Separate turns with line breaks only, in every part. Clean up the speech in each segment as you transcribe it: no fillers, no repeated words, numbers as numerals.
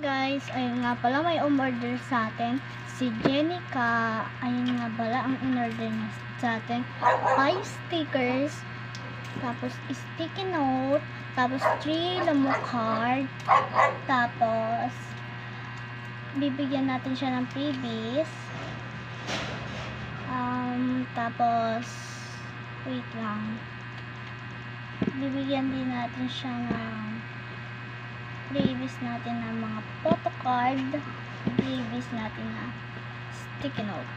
Guys, ayun nga pala, may umorder sa atin si Jenica. Ayun nga pala ang in-order niya sa atin, 5 stickers, tapos sticky note, tapos 3 Lomo card, tapos bibigyan natin siya ng freebies, tapos wait lang, bibigyan din natin siya ng freebies natin ng mga photo card, freebies natin na sticky note.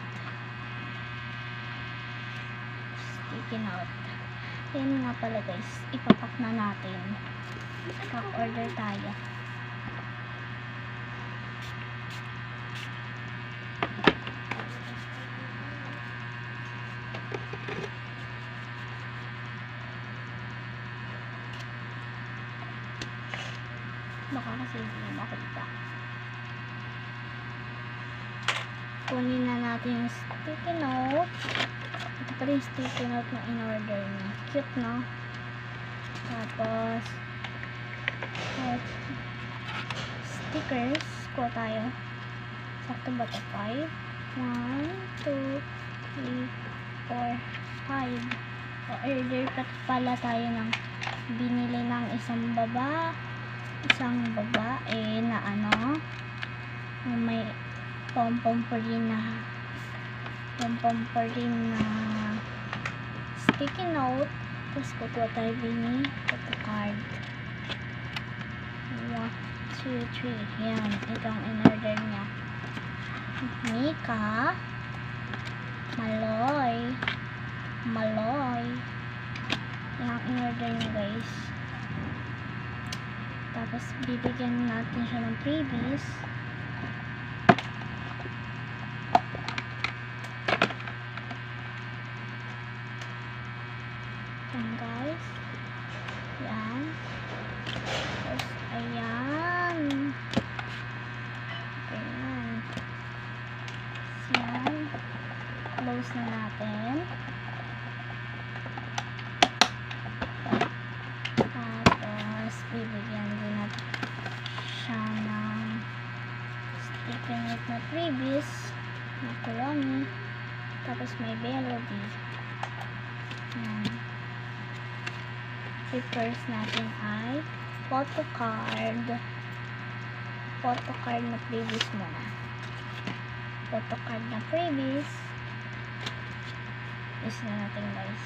Yan nga pala guys, ipapak na natin. Pack order tayo. Baka kasi hindi makita. Kunin na natin yung sticky note. Ito pa rin yung sticky note na in-order niya. Cute, no? Tapos stickers. Kuha tayo. Sakto ba ito? 5? 1, 2, 3, 4, 5. Order pa pala tayo ng binili ng isang babae na may pom-pom pa rin na sticky note. Tapos kukuha tayo bini photo card. 1, 2, 3. Yan, ito ang in-order niya. Mika Maloy. Yan ang in-order niya guys. Tapos bibigyan natin siya ng freebies. Yan guys. Yan. Tapos ayan. Ayan. Yan. Close na natin. Tapos bibigyan din natin siya ng sticker note na freebies na kulami. Tapos may melody. Yan. First natin ay photo card na freebies muna. Photo card na freebies is na natin guys.